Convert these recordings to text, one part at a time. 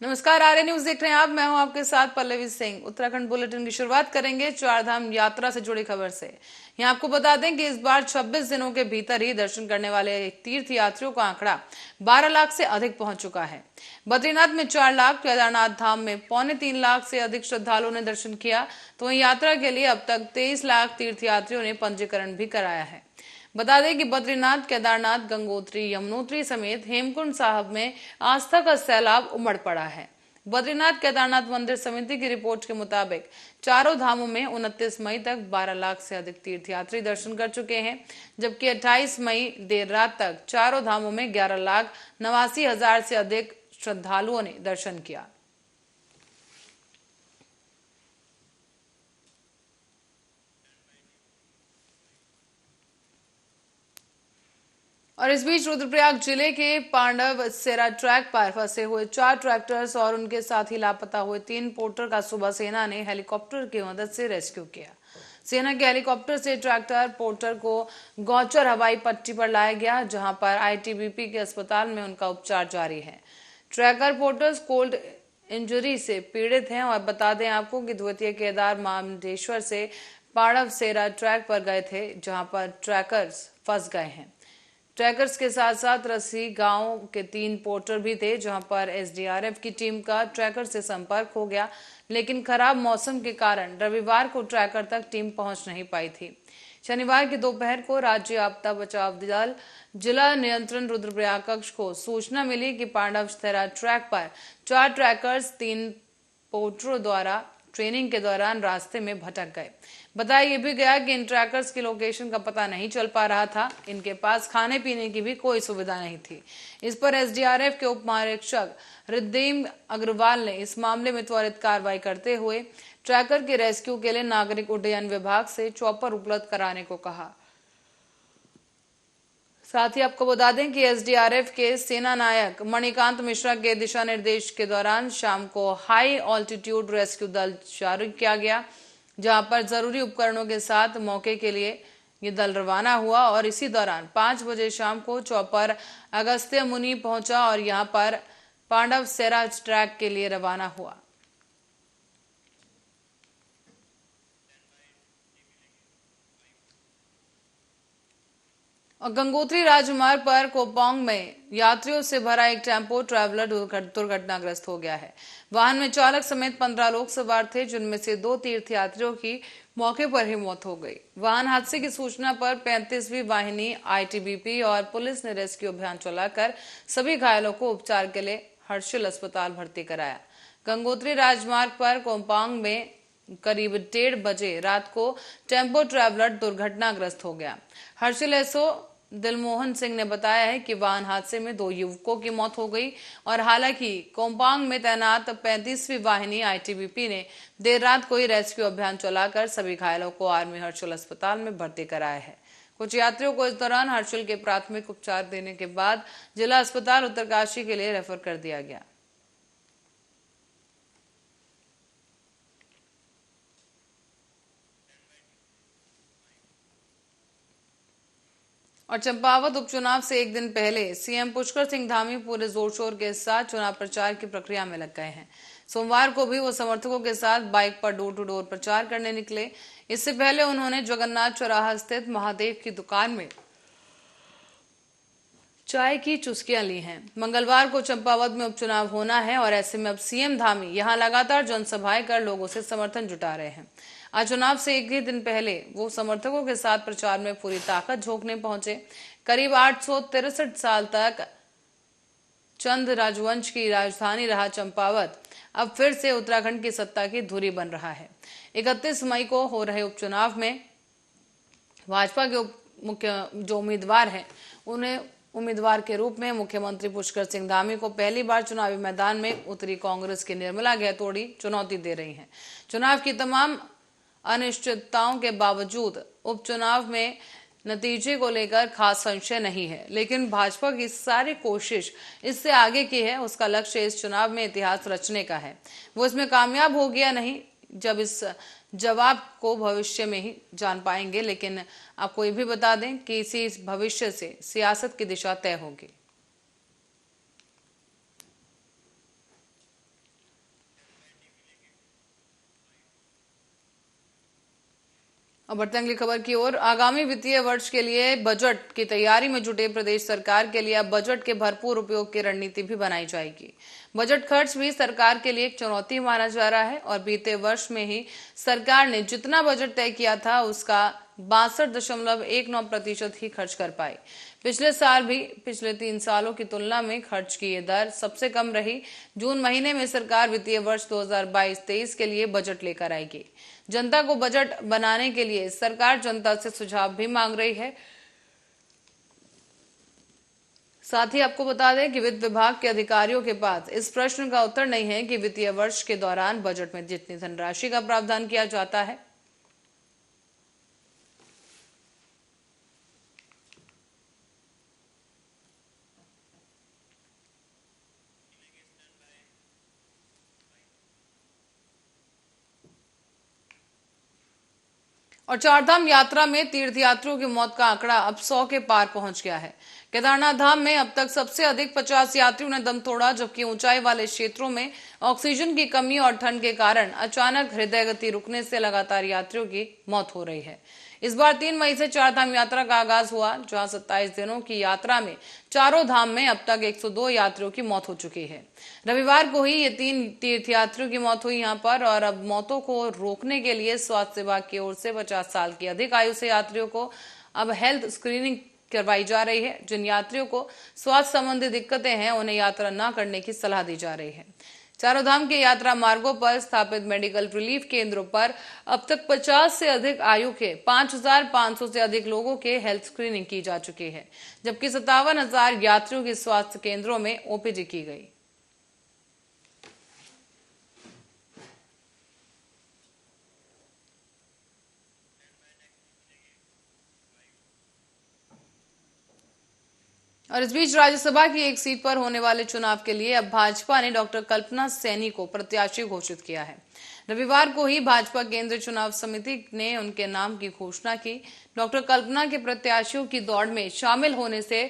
नमस्कार, आर्य न्यूज देख रहे हैं आप। मैं हूं आपके साथ पल्लवी सिंह। उत्तराखंड बुलेटिन की शुरुआत करेंगे चारधाम यात्रा से जुड़ी खबर से। यहां आपको बता दें कि इस बार 26 दिनों के भीतर ही दर्शन करने वाले तीर्थ यात्रियों का आंकड़ा 12 लाख से अधिक पहुंच चुका है। बद्रीनाथ में 4 लाख, केदारनाथ धाम में 2.25 लाख से अधिक श्रद्धालुओं ने दर्शन किया। तो वहीं यात्रा के लिए अब तक 23 लाख तीर्थ यात्रियों ने पंजीकरण भी कराया है। बता दें कि बद्रीनाथ, केदारनाथ, गंगोत्री, यमुनोत्री समेत हेमकुंड साहब में आस्था का सैलाब उमड़ पड़ा है। बद्रीनाथ केदारनाथ मंदिर समिति की रिपोर्ट के मुताबिक चारों धामों में 29 मई तक 12 लाख से अधिक तीर्थयात्री दर्शन कर चुके हैं, जबकि 28 मई देर रात तक चारों धामों में 11,89,000 से अधिक श्रद्धालुओं ने दर्शन किया। और इस बीच रुद्रप्रयाग जिले के पांडव सेरा ट्रैक पर फंसे हुए 4 ट्रैक्टर्स और उनके साथ ही लापता हुए 3 पोर्टर का सुबह सेना ने हेलीकॉप्टर की मदद से रेस्क्यू किया। सेना के हेलीकॉप्टर से ट्रैक्टर पोर्टर को गौचर हवाई पट्टी पर लाया गया, जहां पर आईटीबीपी के अस्पताल में उनका उपचार जारी है। ट्रैकर पोर्टर्स कोल्ड इंजरी से पीड़ित हैं और बता दें आपको कि द्वितीय केदार मामडेश्वर से पांडव सेरा ट्रैक पर गए थे, जहां पर ट्रैकर्स फंस गए हैं। ट्रैकर्स के साथ साथ रसी गांव के 3 पोर्टर भी थे, जहां पर एसडीआरएफ की टीम का ट्रैकर से संपर्क हो गया, लेकिन खराब मौसम के कारण रविवार को ट्रैकर तक टीम पहुंच नहीं पाई थी। शनिवार की दोपहर को राज्य आपदा बचाव दल जिला नियंत्रण रुद्रप्रयाग कक्ष को सूचना मिली कि पांडव सेरा ट्रैक पर 4 ट्रैकर्स 3 पोर्टरों द्वारा ट्रेनिंग के दौरान रास्ते में भटक गए। बताया ये भी गया कि इन ट्रैकर्स की लोकेशन का पता नहीं चल पा रहा था। इनके पास खाने पीने की भी कोई सुविधा नहीं थी। इस पर एसडीआरएफ के उप महानिरीक्षक रिद्दीम अग्रवाल ने इस मामले में त्वरित कार्रवाई करते हुए ट्रैकर के रेस्क्यू के लिए नागरिक उड्डयन विभाग से चॉपर उपलब्ध कराने को कहा। साथ ही आपको बता दें कि एसडीआरएफ के सेना नायक मणिकांत मिश्रा के दिशा निर्देश के दौरान शाम को हाई ऑल्टीट्यूड रेस्क्यू दल जारी किया गया, जहां पर जरूरी उपकरणों के साथ मौके के लिए ये दल रवाना हुआ। और इसी दौरान 5 बजे शाम को चौपर अगस्त्य मुनि पहुंचा और यहां पर पांडव सेरा ट्रैक के लिए रवाना हुआ। और गंगोत्री राजमार्ग पर कोपांग में यात्रियों से भरा एक टेम्पो ट्रैवलर दुर्घटनाग्रस्त हो गया है। वाहन में चालक समेत 15 लोग सवार थे, जिनमें से 2 तीर्थयात्रियों की मौके पर ही मौत हो गई। वाहन हादसे की सूचना पर 35वीं वाहिनी आईटीबीपी और पुलिस ने रेस्क्यू अभियान चलाकर सभी घायलों को उपचार के लिए हर्षिल अस्पताल भर्ती कराया। गंगोत्री राजमार्ग पर कोपांग में करीब 1:30 बजे रात को टेम्पो ट्रैवलर दुर्घटनाग्रस्त हो गया। हर्षिल एसओ दिलमोहन सिंह ने बताया है कि वाहन हादसे में 2 युवकों की मौत हो गई और हालांकि कोपांग में तैनात 35वीं वाहिनी आईटीबीपी ने देर रात को ही रेस्क्यू अभियान चलाकर सभी घायलों को आर्मी हर्षिल अस्पताल में भर्ती कराया है। कुछ यात्रियों को इस दौरान हर्षिल के प्राथमिक उपचार देने के बाद जिला अस्पताल उत्तरकाशी के लिए रेफर कर दिया गया। और चंपावत उपचुनाव से एक दिन पहले सीएम पुष्कर सिंह धामी पूरे जोर शोर के साथ चुनाव प्रचार की प्रक्रिया में लग गए हैं। सोमवार को भी वो समर्थकों के साथ बाइक पर डोर टू डोर प्रचार करने निकले। इससे पहले उन्होंने जगन्नाथ चौराहा स्थित महादेव की दुकान में चाय की चुस्कियां ली हैं। मंगलवार को चंपावत में उपचुनाव होना है और ऐसे में अब सीएम धामी यहां लगातार जनसभाएं कर लोगों से समर्थन जुटा रहे हैं। आज चुनाव से एक ही दिन पहले वो समर्थकों के साथ प्रचार में पूरी ताकत झोंकने पहुंचे। करीब 863 साल तक चंद राजवंश की राजधानी रहा चंपावत अब फिर से उत्तराखंड की सत्ता की धुरी बन रहा है। 31 मई को हो रहे उपचुनाव में भाजपा के मुख्य जो उम्मीदवार हैं, उन्हें उम्मीदवार के रूप में मुख्यमंत्री पुष्कर सिंह धामी को पहली बार चुनावी मैदान में उतरी कांग्रेस की निर्मला गहतोड़ी चुनौती दे रही हैं। चुनाव की तमाम अनिश्चितताओं के बावजूद उपचुनाव में नतीजे को लेकर खास संशय नहीं है, लेकिन भाजपा की सारी कोशिश इससे आगे की है। उसका लक्ष्य इस चुनाव में इतिहास रचने का है। वो इसमें कामयाब हो गया नहीं, जब इस जवाब को भविष्य में ही जान पाएंगे, लेकिन आपको ये भी बता दें कि इसी भविष्य से सियासत की दिशा तय होगी। और बढ़ते हैं अगली खबर की ओर। आगामी वित्तीय वर्ष के लिए बजट की तैयारी में जुटे प्रदेश सरकार के लिए अब बजट के भरपूर उपयोग की रणनीति भी बनाई जाएगी। बजट खर्च भी सरकार के लिए एक चुनौती माना जा रहा है और बीते वर्ष में ही सरकार ने जितना बजट तय किया था उसका 62.19% ही खर्च कर पाई। पिछले साल भी पिछले 3 सालों की तुलना में खर्च की ये दर सबसे कम रही। जून महीने में सरकार वित्तीय वर्ष 2022-23 के लिए बजट लेकर आएगी। जनता को बजट बनाने के लिए सरकार जनता से सुझाव भी मांग रही है। साथ ही आपको बता दें कि वित्त विभाग के अधिकारियों के पास इस प्रश्न का उत्तर नहीं है कि वित्तीय वर्ष के दौरान बजट में जितनी धनराशि का प्रावधान किया जाता है और चारधाम यात्रा में तीर्थयात्रियों की मौत का आंकड़ा अब 100 के पार पहुंच गया है। केदारनाथ धाम में अब तक सबसे अधिक 50 यात्रियों ने दम तोड़ा, जबकि ऊंचाई वाले क्षेत्रों में ऑक्सीजन की कमी और ठंड के कारण अचानक हृदय गति रुकने से लगातार यात्रियों की मौत हो रही है। इस बार 3 मई से चारधाम यात्रा का आगाज हुआ, जहां 27 दिनों की यात्रा में चारों धाम में अब तक 102 यात्रियों की मौत हो चुकी है। रविवार को ही ये 3 तीर्थयात्रियों की मौत हुई यहां पर। और अब मौतों को रोकने के लिए स्वास्थ्य विभाग की ओर से 50 साल की अधिक आयु से यात्रियों को अब हेल्थ स्क्रीनिंग करवाई जा रही है। जिन यात्रियों को स्वास्थ्य संबंधी दिक्कतें हैं उन्हें यात्रा न करने की सलाह दी जा रही है। चारों धाम के यात्रा मार्गों पर स्थापित मेडिकल रिलीफ केंद्रों पर अब तक 50 से अधिक आयु के 5,500 से अधिक लोगों के हेल्थ स्क्रीनिंग की जा चुकी है, जबकि 57,000 यात्रियों की स्वास्थ्य केंद्रों में ओपीडी की गई। और इस बीच राज्यसभा की एक सीट पर होने वाले चुनाव के लिए अब भाजपा ने डॉक्टर कल्पना सैनी को प्रत्याशी घोषित किया है। रविवार को ही भाजपा केंद्रीय चुनाव समिति ने उनके नाम की घोषणा की। डॉक्टर कल्पना के प्रत्याशियों की दौड़ में शामिल होने से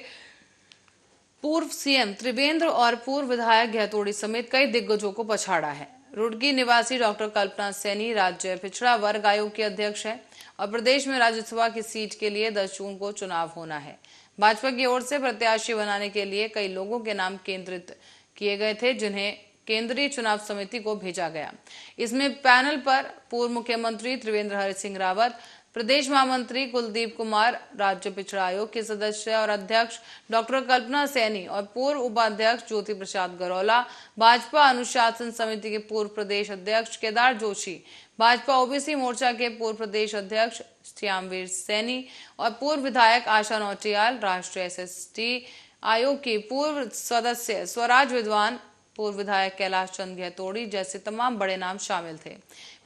पूर्व सीएम त्रिवेंद्र और पूर्व विधायक गहतोड़ी समेत कई दिग्गजों को पछाड़ा है। रुड़की निवासी डॉक्टर कल्पना सैनी राज्य पिछड़ा वर्ग आयोग के अध्यक्ष है और प्रदेश में राज्यसभा की सीट के लिए 10 जून को चुनाव होना है। भाजपा की ओर से प्रत्याशी बनाने के लिए कई लोगों के नाम केंद्रित किए गए थे, जिन्हें केंद्रीय चुनाव समिति को भेजा गया। इसमें पैनल पर पूर्व मुख्यमंत्री त्रिवेंद्र हरि सिंह रावत, प्रदेश महामंत्री कुलदीप कुमार, राज्य पिछड़ा आयोग के सदस्य और अध्यक्ष डॉक्टर कल्पना सैनी और पूर्व उपाध्यक्ष ज्योति प्रसाद गरौला, भाजपा अनुशासन समिति के पूर्व प्रदेश अध्यक्ष केदार जोशी, भाजपा ओबीसी मोर्चा के पूर्व प्रदेश अध्यक्ष श्यामवीर सैनी और पूर्व विधायक आशा नौटियाल, राष्ट्रीय एसएसटी आयोग की पूर्व सदस्य स्वराज विद्वान, पूर्व विधायक कैलाश चंद गहतोड़ी जैसे तमाम बड़े नाम शामिल थे।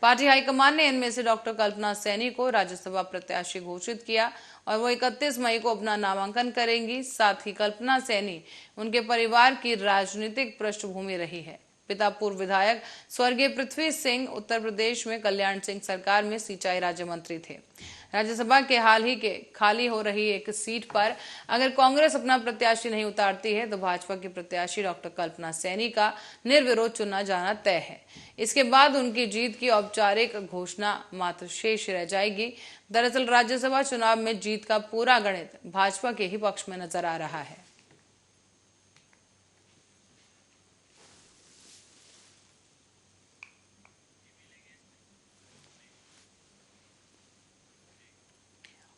पार्टी हाईकमान ने इनमें से डॉक्टर कल्पना सैनी को राज्यसभा प्रत्याशी घोषित किया और वो 31 मई को अपना नामांकन करेंगी। साथ ही कल्पना सैनी उनके परिवार की राजनीतिक पृष्ठभूमि रही है। पिता पूर्व विधायक स्वर्गीय पृथ्वी सिंह उत्तर प्रदेश में कल्याण सिंह सरकार में सिंचाई राज्य मंत्री थे। राज्यसभा के हाल ही के खाली हो रही एक सीट पर अगर कांग्रेस अपना प्रत्याशी नहीं उतारती है तो भाजपा की प्रत्याशी डॉक्टर कल्पना सैनी का निर्विरोध चुना जाना तय है। इसके बाद उनकी जीत की औपचारिक घोषणा मात्र शेष रह जाएगी। दरअसल राज्यसभा चुनाव में जीत का पूरा गणित भाजपा के ही पक्ष में नजर आ रहा है।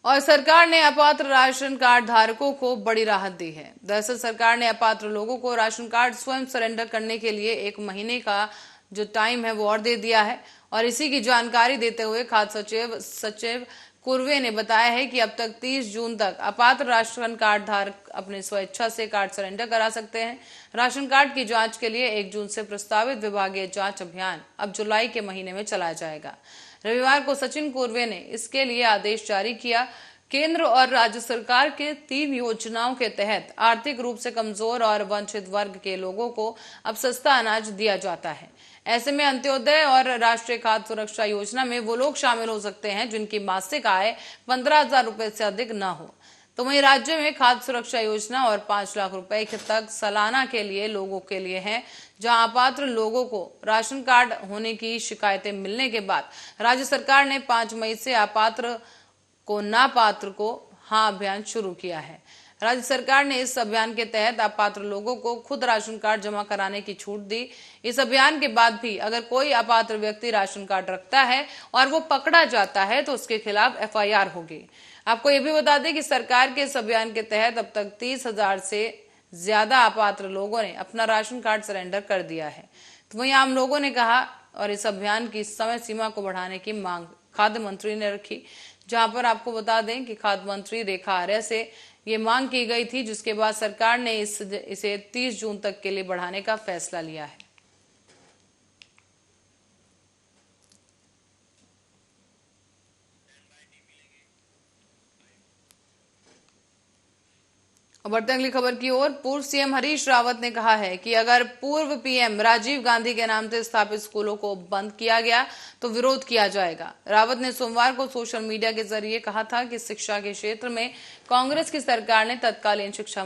और सरकार ने अपात्र राशन कार्ड धारकों को बड़ी राहत दी है। दरअसल सरकार ने अपात्र लोगों को राशन कार्ड स्वयं सरेंडर करने के लिए 1 महीने का जो टाइम है वो और दे दिया है। और इसी की जानकारी देते हुए खाद्य सचिव कुर्वे ने बताया है कि अब तक 30 जून तक अपात्र राशन कार्ड धारक अपने स्वेच्छा से कार्ड सरेंडर करा सकते हैं। राशन कार्ड की जांच के लिए 1 जून से प्रस्तावित विभागीय जांच अभियान अब जुलाई के महीने में चलाया जाएगा। रविवार को सचिन कुर्वे ने इसके लिए आदेश जारी किया। केंद्र और राज्य सरकार के 3 योजनाओं के तहत आर्थिक रूप से कमजोर और वंचित वर्ग के लोगों को अब सस्ता अनाज दिया जाता है। ऐसे में अंत्योदय और राष्ट्रीय खाद्य सुरक्षा योजना में वो लोग शामिल हो सकते हैं जिनकी मासिक आय 15,000 रुपए से अधिक न हो। तो वहीं राज्य में खाद्य सुरक्षा योजना और 5 लाख रुपए तक सालाना के लिए लोगों के लिए है, जहां अपात्र लोगों को राशन कार्ड होने की शिकायतें मिलने के बाद राज्य सरकार ने 5 मई से अपात्र को नापात्र को हाँ अभियान शुरू किया है। राज्य सरकार ने इस अभियान के तहत अपात्र लोगों को खुद राशन कार्ड जमा कराने की छूट दी। इस अभियान के बाद भी अगर कोई अपात्र व्यक्ति राशन कार्ड रखता है और वो पकड़ा जाता है तो उसके खिलाफ FIR होगी। आपको ये भी बता दें कि सरकार के इस अभियान के तहत अब तक 30,000 से ज्यादा अपात्र लोगों ने अपना राशन कार्ड सरेंडर कर दिया है। तो वहीं आम लोगों ने कहा और इस अभियान की समय सीमा को बढ़ाने की मांग खाद्य मंत्री ने रखी, जहां पर आपको बता दें कि खाद्य मंत्री रेखा आर्या से ये मांग की गई थी, जिसके बाद सरकार ने इसे 30 जून तक के लिए बढ़ाने का फैसला लिया है। बढ़ते अगली खबर की ओर। पूर्व सीएम हरीश रावत ने कहा है कि अगर पूर्व पीएम राजीव गांधी के नाम से स्थापित स्कूलों को बंद किया गया तो विरोध किया जाएगा। रावत ने सोमवार को सोशल मीडिया के जरिए कहा था कि शिक्षा के क्षेत्र में कांग्रेस की सरकार ने तत्कालीन शिक्षा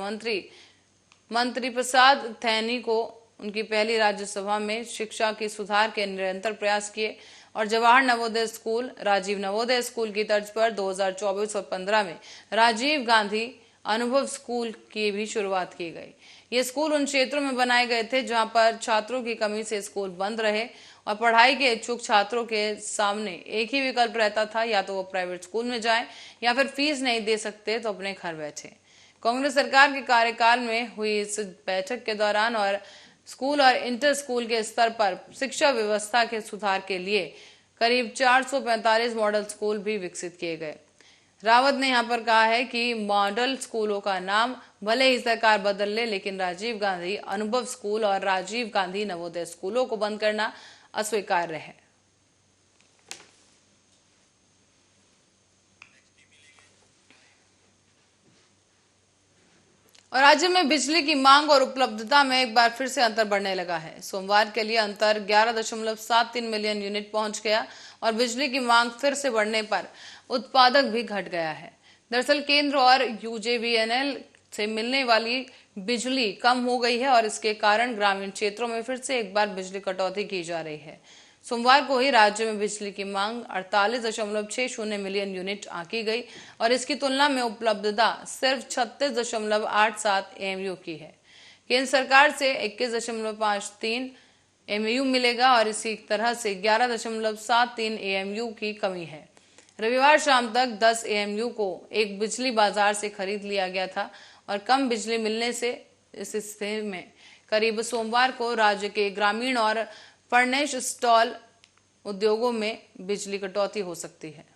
मंत्री प्रसाद थैनी को उनकी पहली राज्यसभा में शिक्षा की सुधार के निरंतर प्रयास किए और जवाहर नवोदय स्कूल, राजीव नवोदय स्कूल की तर्ज पर 2024 और 15 में राजीव गांधी अनुभव स्कूल की भी शुरुआत की गई। ये स्कूल उन क्षेत्रों में बनाए गए थे जहां पर छात्रों की कमी से स्कूल बंद रहे और पढ़ाई के इच्छुक छात्रों के सामने एक ही विकल्प रहता था, या तो वो प्राइवेट स्कूल में जाएं या फिर फीस नहीं दे सकते तो अपने घर बैठे। कांग्रेस सरकार के कार्यकाल में हुई इस बैठक के दौरान और स्कूल और इंटर स्कूल के स्तर पर शिक्षा व्यवस्था के सुधार के लिए करीब 445 मॉडल स्कूल भी विकसित किए गए। रावत ने यहां पर कहा है कि मॉडल स्कूलों का नाम भले ही सरकार बदल ले, लेकिन राजीव गांधी अनुभव स्कूल और राजीव गांधी नवोदय स्कूलों को बंद करना अस्वीकार्य है। और राज्य में बिजली की मांग और उपलब्धता में एक बार फिर से अंतर बढ़ने लगा है। सोमवार के लिए अंतर 11.73 मिलियन यूनिट पहुंच गया और बिजली की मांग फिर से बढ़ने पर उत्पादक भी घट गया है। दरअसल केंद्र और UJVNL से मिलने वाली बिजली कम हो गई है और इसके कारण ग्रामीण क्षेत्रों में फिर से एक बार बिजली कटौती की जा रही है। सोमवार को ही राज्य में बिजली की मांग 48.60 मिलियन यूनिट आंकी गई और इसकी तुलना में उपलब्धता सिर्फ 36.87 AMU की है। केंद्र सरकार से 21.53 AMU मिलेगा और इसी तरह से 11.73 AMU की कमी है। रविवार शाम तक 10 AMU को एक बिजली बाजार से खरीद लिया गया था और कम बिजली मिलने से इस स्थिति में करीब सोमवार को राज्य के ग्रामीण और फर्नेस स्टॉल उद्योगों में बिजली कटौती हो सकती है।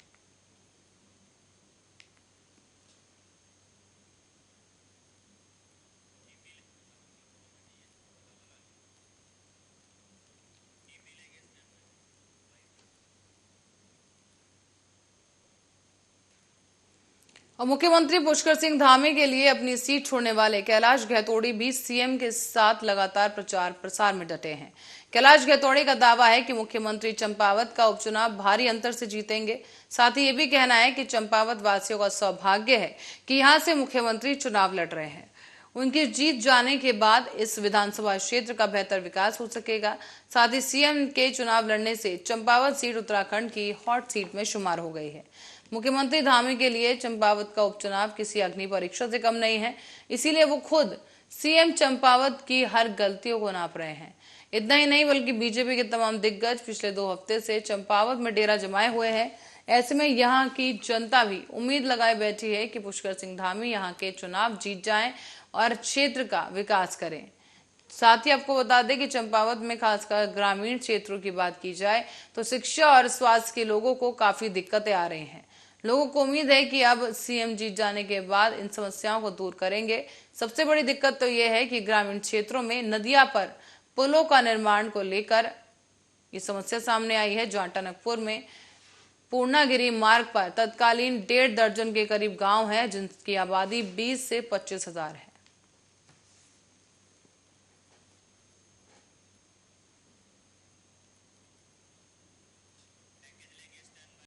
और मुख्यमंत्री पुष्कर सिंह धामी के लिए अपनी सीट छोड़ने वाले कैलाश गहतोड़ी भी सीएम के साथ लगातार प्रचार प्रसार में डटे हैं। कैलाश गहतोड़ी का दावा है कि मुख्यमंत्री चंपावत का उपचुनाव भारी अंतर से जीतेंगे। साथ ही ये भी कहना है कि चंपावत वासियों का सौभाग्य है कि यहां से मुख्यमंत्री चुनाव लड़ रहे हैं। उनकी जीत जाने के बाद इस विधानसभा क्षेत्र का बेहतर विकास हो सकेगा। साथ ही सीएम के चुनाव लड़ने से चंपावत सीट उत्तराखंड की हॉट सीट में शुमार हो गई है। मुख्यमंत्री धामी के लिए चंपावत का उपचुनाव किसी अग्नि परीक्षा से कम नहीं है, इसीलिए वो खुद सीएम चंपावत की हर गलतियों को नाप रहे हैं। इतना ही नहीं बल्कि बीजेपी के तमाम दिग्गज पिछले 2 हफ्ते से चंपावत में डेरा जमाए हुए हैं। ऐसे में यहाँ की जनता भी उम्मीद लगाए बैठी है कि पुष्कर सिंह धामी यहाँ के चुनाव जीत जाएं और क्षेत्र का विकास करें। साथ ही आपको बता दें कि चंपावत में खासकर ग्रामीण क्षेत्रों की बात की जाए तो शिक्षा और स्वास्थ्य के लोगों को काफी दिक्कतें आ रही हैं। लोगों को उम्मीद है कि अब सीएम जीत जाने के बाद इन समस्याओं को दूर करेंगे। सबसे बड़ी दिक्कत तो यह है कि ग्रामीण क्षेत्रों में नदिया पर पुलों का निर्माण को लेकर ये समस्या सामने आई है। जहां टनकपुर में पूर्णागिरी मार्ग पर तत्कालीन 1.5 दर्जन के करीब गांव है जिनकी आबादी 20 से 25 हजार है।